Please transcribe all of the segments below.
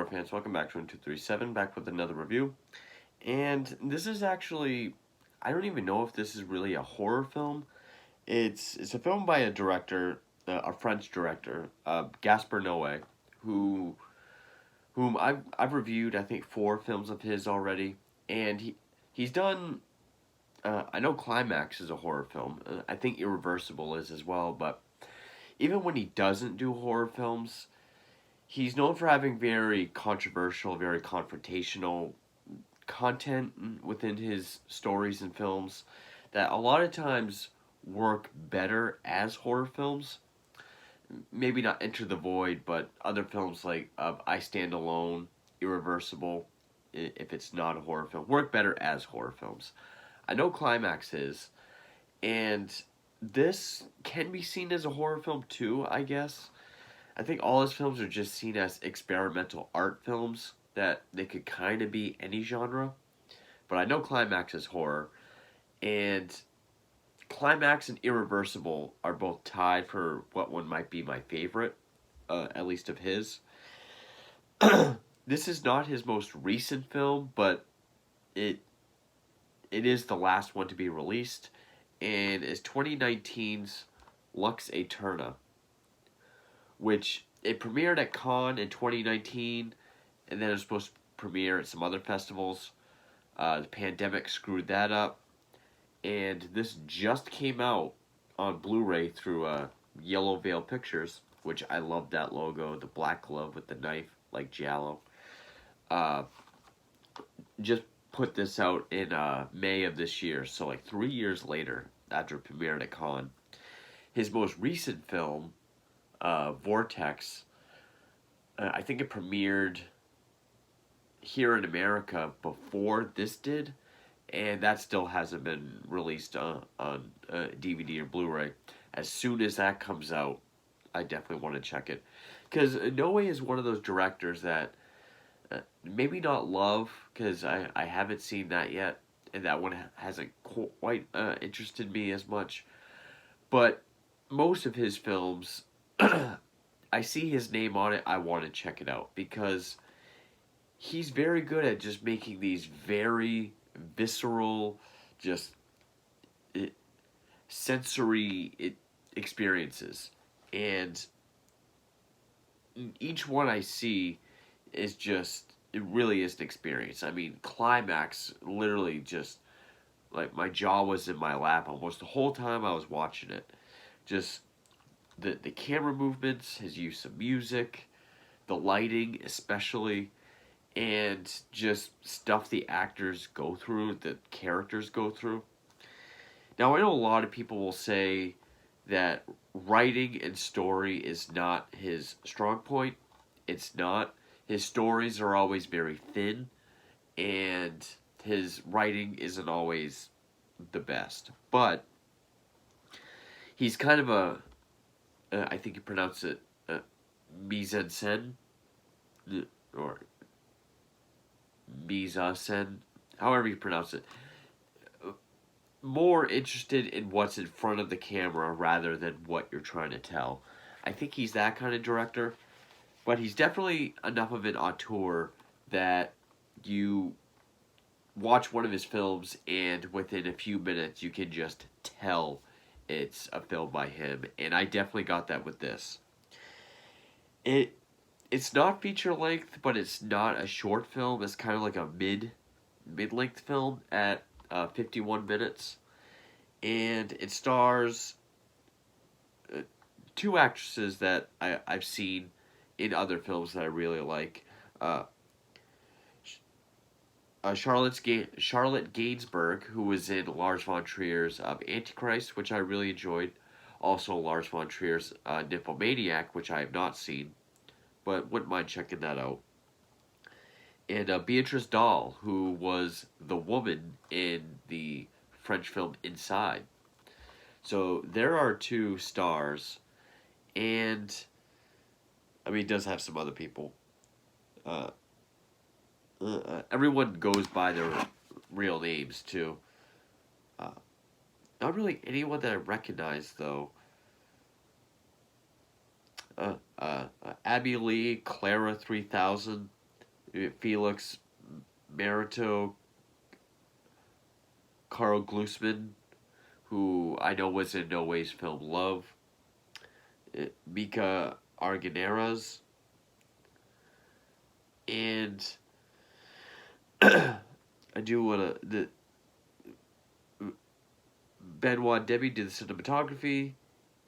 horror fans? Welcome back to 1237, back with another review. And this is actually, I don't even know if this is really a horror film. It's a film by a director, a French director, Gaspar Noé, who whom I've reviewed I think four films of his already, and he's done. I know Climax is a horror film. I think Irreversible is as well. But even when he doesn't do horror films, he's known for having very controversial, very confrontational content within his stories and films that a lot of times work better as horror films. Maybe not Enter the Void, but other films like I Stand Alone, Irreversible, if it's not a horror film, work better as horror films. I know Climax is, and this can be seen as a horror film too, I guess. I think all his films are just seen as experimental art films that they could kind of be any genre. But I know Climax is horror, and Climax and Irreversible are both tied for what one might be my favorite, at least of his. This is not his most recent film, but it it is the last one to be released, and is 2019's Lux Æterna, which it premiered at Cannes in 2019, and then it was supposed to premiere at some other festivals. The pandemic screwed that up, and this just came out on Blu-ray through Yellow Veil Pictures, which I love that logo, the black glove with the knife like Giallo. Uh, just put this out in May of this year, so like 3 years later after it premiered at Cannes. His most recent film, Vortex, I think it premiered here in America before this did, and that still hasn't been released on DVD or Blu-ray. As soon as that comes out, I definitely want to check it. Because Noé is one of those directors that maybe not love, because I haven't seen that yet, and that one hasn't quite interested me as much. But most of his films, I see his name on it, I want to check it out, because he's very good at just making these very visceral, just sensory experiences. And each one I see is just, it really is an experience. I mean, Climax literally just, like, my jaw was in my lap almost the whole time I was watching it. Just the camera movements, his use of music, the lighting especially, and just stuff the actors go through, the characters go through. Now, I know a lot of people will say that writing and story is not his strong point. It's not. His stories are always very thin, and his writing isn't always the best. But he's kind of I think you pronounce it mise en scène, or mise en scène, however you pronounce it. More interested in what's in front of the camera rather than what you're trying to tell. I think he's that kind of director, but he's definitely enough of an auteur that you watch one of his films and within a few minutes you can just tell it's a film by him, and I definitely got that with this. It's not feature length, but it's not a short film. It's kind of like a mid length film at 51 minutes, and it stars two actresses that I've seen in other films that I really like. Charlotte Gainsbourg, who was in Lars von Trier's Antichrist, which I really enjoyed. Also, Lars von Trier's Nymphomaniac, which I have not seen, but wouldn't mind checking that out. And Beatrice Dahl, who was the woman in the French film Inside. So there are two stars, and I mean, it does have some other people. Everyone goes by their real names too. Uh, Not really anyone that I recognize though. Abby Lee, Clara 3000. Felix Marito, Carl Glusman, who I know was in No Way's film Love, Mika Arganeras, and I do want to the Benoit Deby did the cinematography,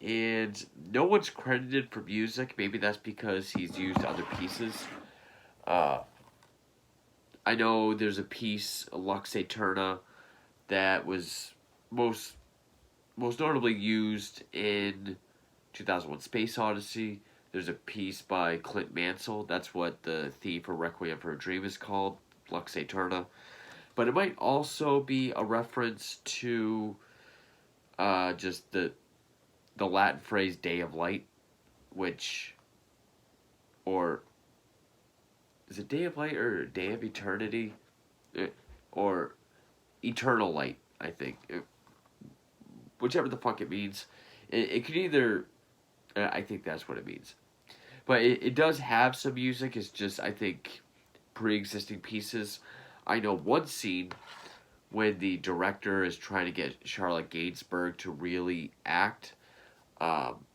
and no one's credited for music. Maybe that's because he's used other pieces. Uh, I know there's a piece, Lux Æterna, that was most most notably used in 2001: Space Odyssey. There's a piece by Clint Mansell. That's what the theme for Requiem for a Dream is called, Lux Æterna. But it might also be a reference to just the Latin phrase "Day of Light," which, or is it Day of Light or Day of Eternity, or Eternal Light? I think, whichever the fuck it means. It could either. I think that's what it means. But it does have some music. It's just, I think, pre-existing pieces. I know one scene when the director is trying to get Charlotte Gainsbourg to really act, um,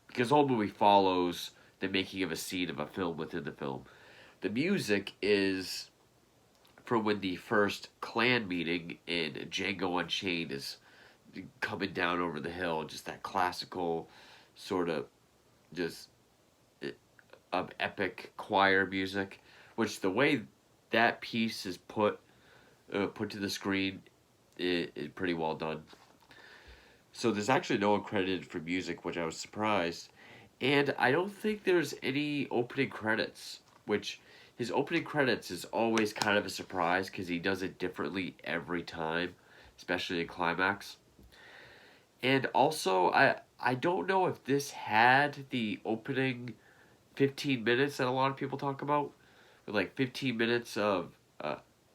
because the whole movie follows the making of a scene of a film within the film. The music is from when the first clan meeting in Django Unchained is coming down over the hill, just that classical sort of just of epic choir music, which the way that piece is put to the screen is pretty well done. So there's actually no one credited for music, which I was surprised. And I don't think there's any opening credits, which his opening credits is always kind of a surprise because he does it differently every time, especially in climax. And also, I don't know if this had the opening 15 minutes that a lot of people talk about, with like 15 minutes of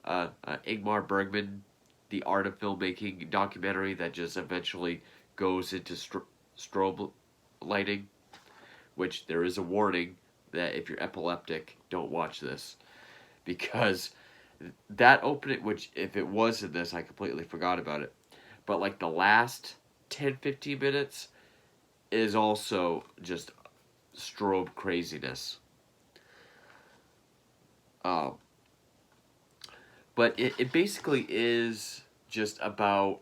Ingmar Bergman, the art of filmmaking documentary that just eventually goes into strobe lighting, which there is a warning that if you're epileptic, don't watch this. Because that opening, which if it was in this, I completely forgot about it. But like the last 10-15 minutes is also just strobe craziness. Um, but it basically is just about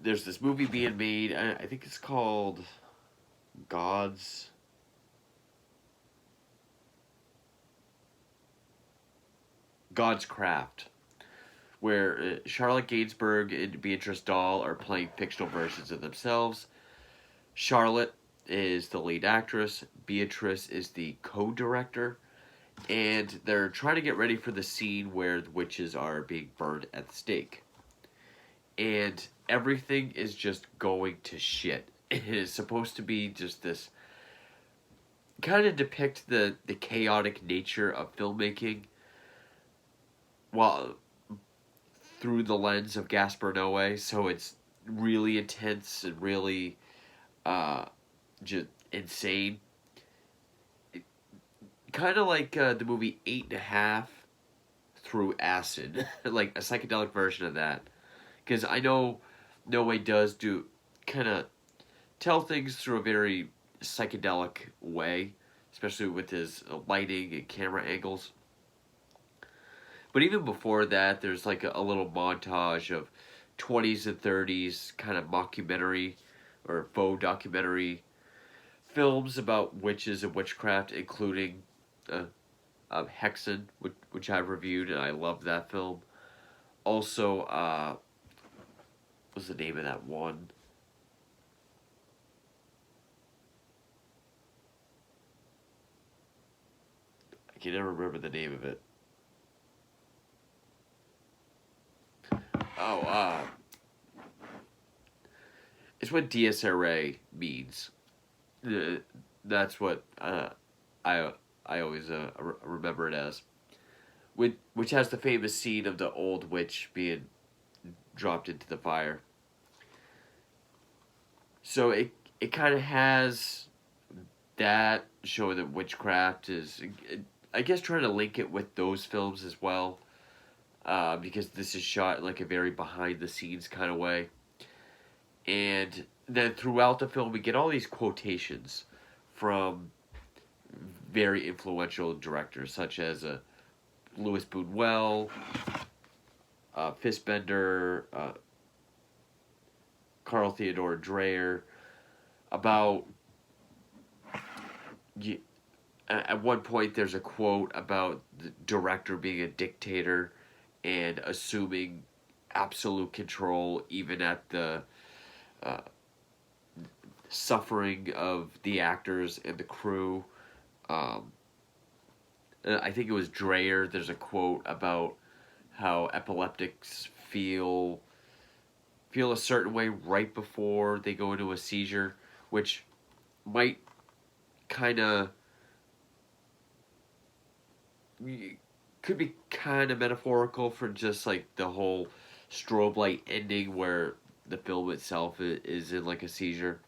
there's this movie being made. I think it's called God's God's Craft, where Charlotte Gainsbourg and Beatrice Dahl are playing fictional versions of themselves. Charlotte is the lead actress. Beatrice is the co-director. And they're trying to get ready for the scene where the witches are being burned at the stake. And everything is just going to shit. It is supposed to be just this kind of depict the chaotic nature of filmmaking while through the lens of Gaspar Noé. So it's really intense and really just insane. Kind of like the movie 8.5 through acid, like a psychedelic version of that. Because I know Noé does do kind of tell things through a very psychedelic way, especially with his lighting and camera angles. But even before that, there's like a little montage of 20s and 30s kind of mockumentary or faux documentary films about witches and witchcraft, including Hexen, which I've reviewed, and I love that film. Also, what's the name of that one? I can never remember the name of it. Oh, it's what DSRA means. That's what I always remember it as. Which has the famous scene of the old witch being dropped into the fire. So it kind of has that showing that witchcraft is, I guess, trying to link it with those films as well, because this is shot in like a very behind the scenes kind of way. And then throughout the film, we get all these quotations from very influential directors, such as Louis Buñuel, Fistbender, Carl Theodor Dreyer, about. At one point, there's a quote about the director being a dictator and assuming absolute control, even at the uh, suffering of the actors and the crew. Um, I think it was Dreyer. There's a quote about how epileptics feel a certain way right before they go into a seizure, which might kind of could be kind of metaphorical for just like the whole strobe light ending where the film itself is in like a seizure.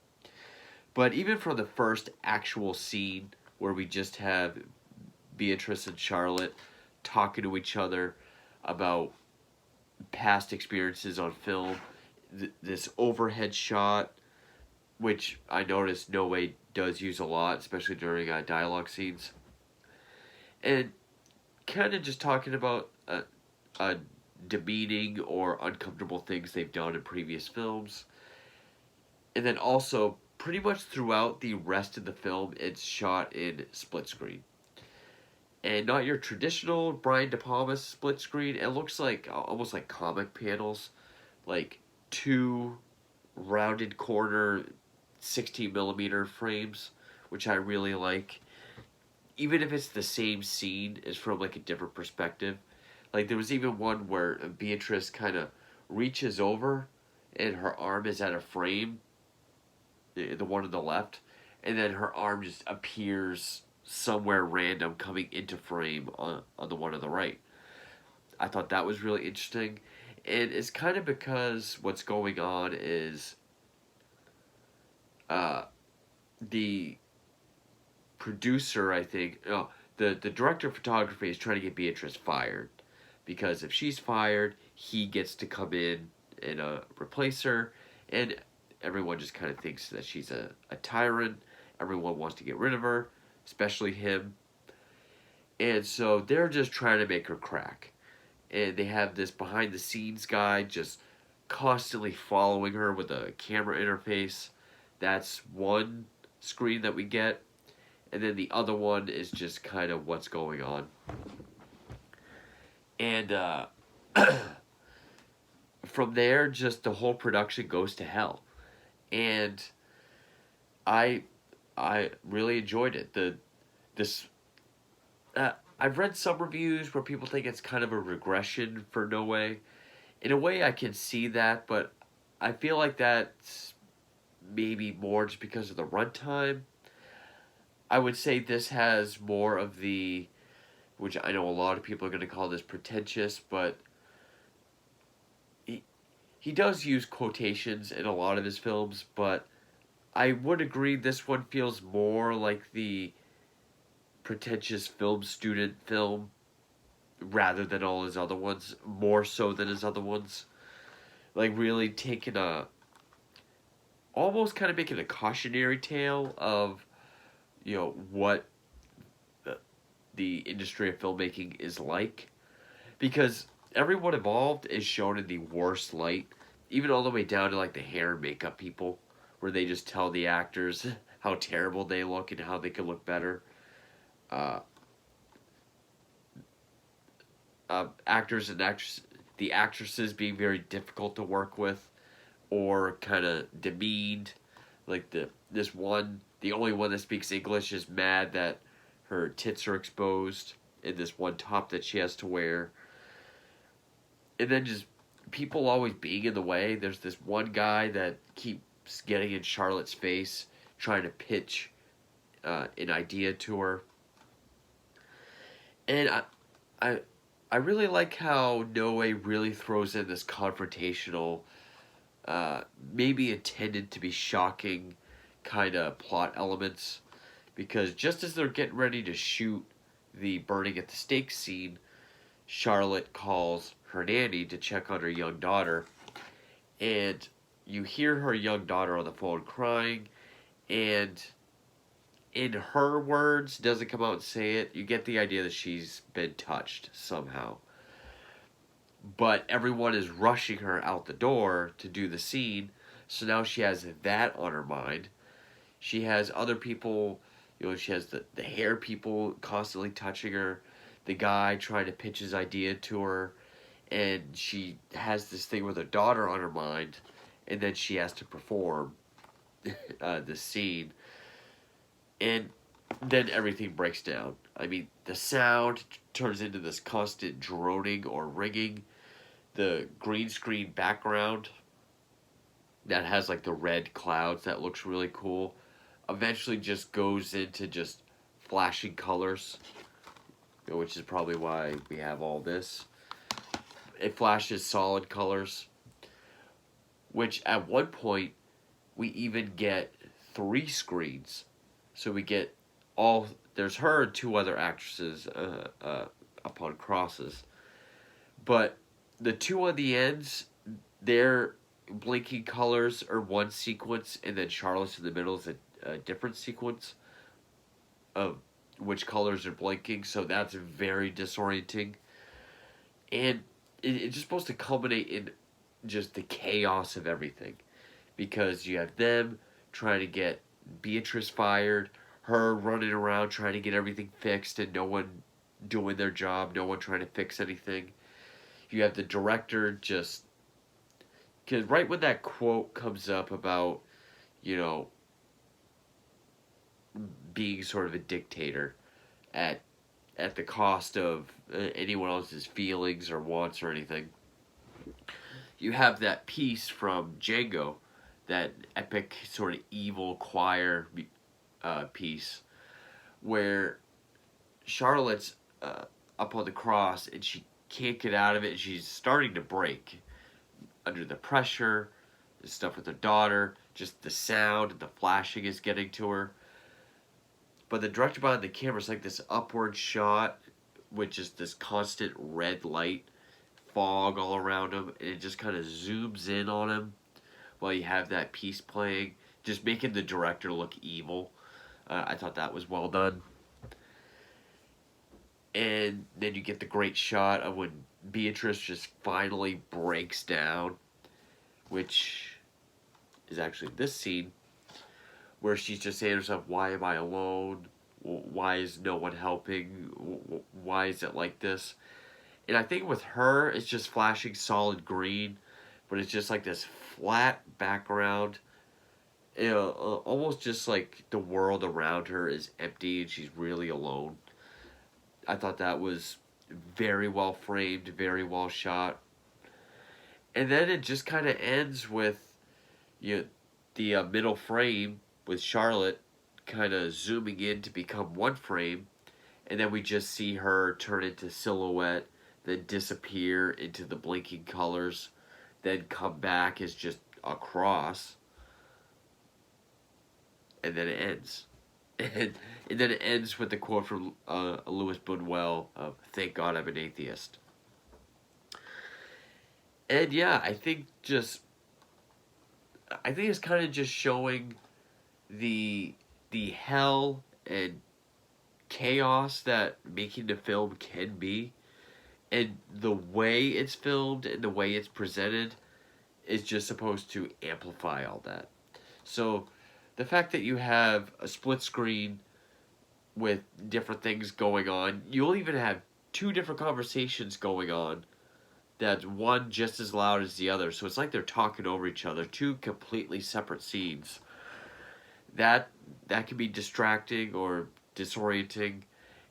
But even from the first actual scene where we just have Beatrice and Charlotte talking to each other about past experiences on film, this overhead shot, which I noticed No Way does use a lot, especially during dialogue scenes, and kind of just talking about demeaning or uncomfortable things they've done in previous films. And then also, pretty much throughout the rest of the film, it's shot in split screen. And not your traditional Brian De Palma split screen. It looks like almost like comic panels, like two rounded corner 16 millimeter frames, which I really like. Even if it's the same scene, it's from like a different perspective. Like there was even one where Beatrice kind of reaches over and her arm is at a frame, the one on the left, and then her arm just appears somewhere random coming into frame on the one on the right. I thought that was really interesting. And it's kind of because what's going on is uh, the producer, I think, no, the director of photography is trying to get Beatrice fired. Because if she's fired, he gets to come in and replace her. And everyone just kind of thinks that she's a tyrant. Everyone wants to get rid of her, especially him. And so they're just trying to make her crack. And they have this behind the scenes guy just constantly following her with a camera interface. That's one screen that we get. And then the other one is just kind of what's going on. And from there, just the whole production goes to hell. And I I really enjoyed it. This I've read some reviews where people think it's kind of a regression for No Way. In a way, I can see that, but I feel like that's maybe more just because of the runtime. I would say this has more of the, which I know a lot of people are going to call this pretentious, but he does use quotations in a lot of his films, but I would agree this one feels more like the pretentious film student film rather than all his other ones, more so than his other ones. Like really taking almost kind of making a cautionary tale of, what the industry of filmmaking is like. Because everyone involved is shown in the worst light, even all the way down to like the hair and makeup people, where they just tell the actors how terrible they look and how they could look better. Uh, Actors and the actresses being very difficult to work with, or kind of demeaned. Like the only one that speaks English is mad that her tits are exposed in this one top that she has to wear. And then just people always being in the way. There's this one guy that keeps getting in Charlotte's face, trying to pitch an idea to her. And I, I really like how Noe really throws in this confrontational, maybe intended to be shocking kind of plot elements. because just as they're getting ready to shoot the burning at the stake scene, Charlotte calls her nanny to check on her young daughter, and you hear her young daughter on the phone crying, and in her words, doesn't come out and say it, you get the idea that she's been touched somehow. But everyone is rushing her out the door to do the scene, so now she has that on her mind. She has other people, she has the hair people constantly touching her, the guy trying to pitch his idea to her, and she has this thing with her daughter on her mind, and then she has to perform the scene. And then everything breaks down. I mean, the sound turns into this constant droning or ringing. The green screen background that has like the red clouds that looks really cool eventually just goes into just flashing colors, which is probably why we have all this. It flashes solid colors, which at one point we even get 3 screens. So we get there's her and 2 other actresses up on crosses. But the 2 on the ends, their blinking colors are one sequence, and then Charlotte's in the middle is a different sequence of which colors are blinking, so that's very disorienting. And it's just supposed to culminate in just the chaos of everything. Because you have them trying to get Beatrice fired, her running around trying to get everything fixed, and no one doing their job, no one trying to fix anything. You have the director just... Because right when that quote comes up about, being sort of a dictator at the cost of anyone else's feelings or wants or anything, you have that piece from Django, that epic sort of evil choir piece, where Charlotte's up on the cross and she can't get out of it, and she's starting to break under the pressure, the stuff with her daughter, just the sound and the flashing is getting to her. But the director behind the camera is like this upward shot with just this constant red light fog all around him, and it just kind of zooms in on him while you have that piece playing, just making the director look evil. I thought that was well done. And then you get the great shot of when Beatrice just finally breaks down, which is actually this scene, where she's just saying to herself, why am I alone? Why is no one helping? Why is it like this? And I think with her, it's just flashing solid green, but it's just like this flat background. Almost just like the world around her is empty and she's really alone. I thought that was very well framed, very well shot. And then it just kind of ends with the middle frame with Charlotte kind of zooming in to become one frame, and then we just see her turn into silhouette, then disappear into the blinking colors, then come back as just a cross, and then it ends. And then it ends with the quote from Louis Buñuel of "Thank God I'm an atheist." And yeah, I think it's kind of just showing the hell and chaos that making the film can be, and the way it's filmed and the way it's presented is just supposed to amplify all that. So the fact that you have a split screen with different things going on, you'll even have 2 different conversations going on that's one just as loud as the other, so it's like they're talking over each other, 2 completely separate scenes. That can be distracting or disorienting.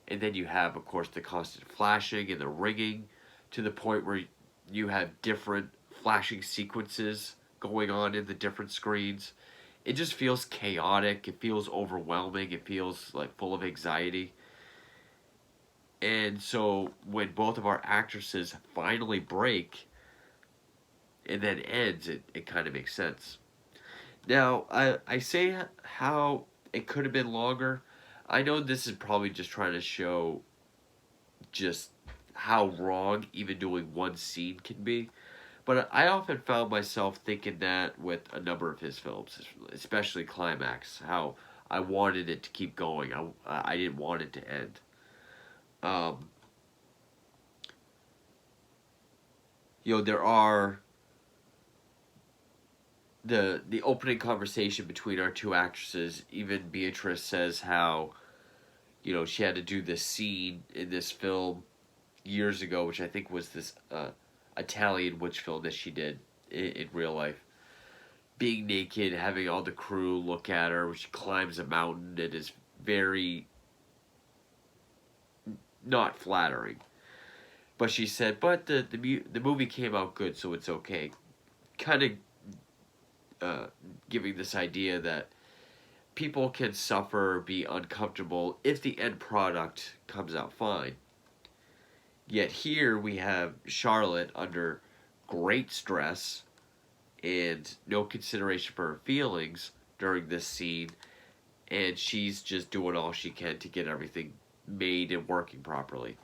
And then you have, of course, the constant flashing and the ringing, to the point where you have different flashing sequences going on in the different screens. It just feels chaotic. It feels overwhelming. It feels like full of anxiety. And so when both of our actresses finally break and then ends, it kind of makes sense. Now, I say how it could have been longer. I know this is probably just trying to show just how wrong even doing one scene can be. But I often found myself thinking that with a number of his films, especially Climax, how I wanted it to keep going. I didn't want it to end. Um, there are the opening conversation between our two actresses. Even Beatrice says how she had to do this scene in this film years ago, which I think was this Italian witch film that she did in real life. Being naked, having all the crew look at her when she climbs a mountain, it is very not flattering. But she said, but the movie came out good, so it's okay. Kind of giving this idea that people can suffer, be uncomfortable if the end product comes out fine. Yet here we have Charlotte under great stress and no consideration for her feelings during this scene, and she's just doing all she can to get everything made and working properly.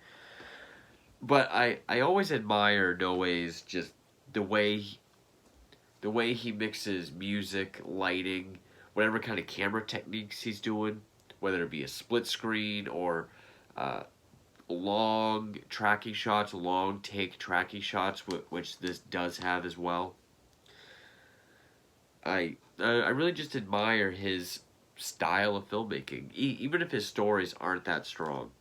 But I always admire Noe's just the way the way he mixes music, lighting, whatever kind of camera techniques he's doing, whether it be a split screen or uh, long tracking shots, long take tracking shots, which this does have as well. I really just admire his style of filmmaking, even if his stories aren't that strong.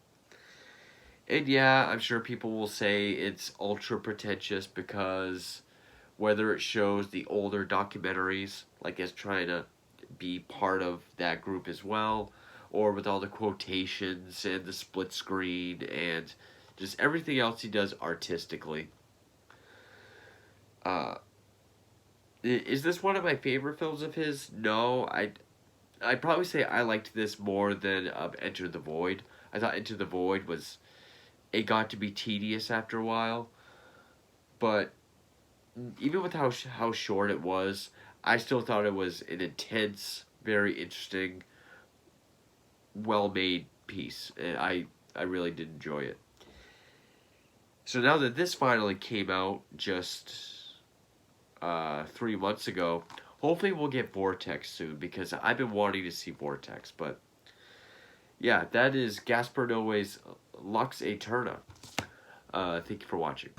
And yeah, I'm sure people will say it's ultra pretentious because whether it shows the older documentaries, like it's trying to be part of that group as well, or with all the quotations and the split screen and just everything else he does artistically. Uh, is this one of my favorite films of his? No, I'd probably say I liked this more than Enter the Void. I thought Enter the Void was it got to be tedious after a while, but even with how short it was, I still thought it was an intense, very interesting, well made piece, and I really did enjoy it. So now that this finally came out just 3 months ago, hopefully we'll get Vortex soon because I've been wanting to see Vortex. But yeah, that is Gaspar Noé's Lux Æterna. Thank you for watching.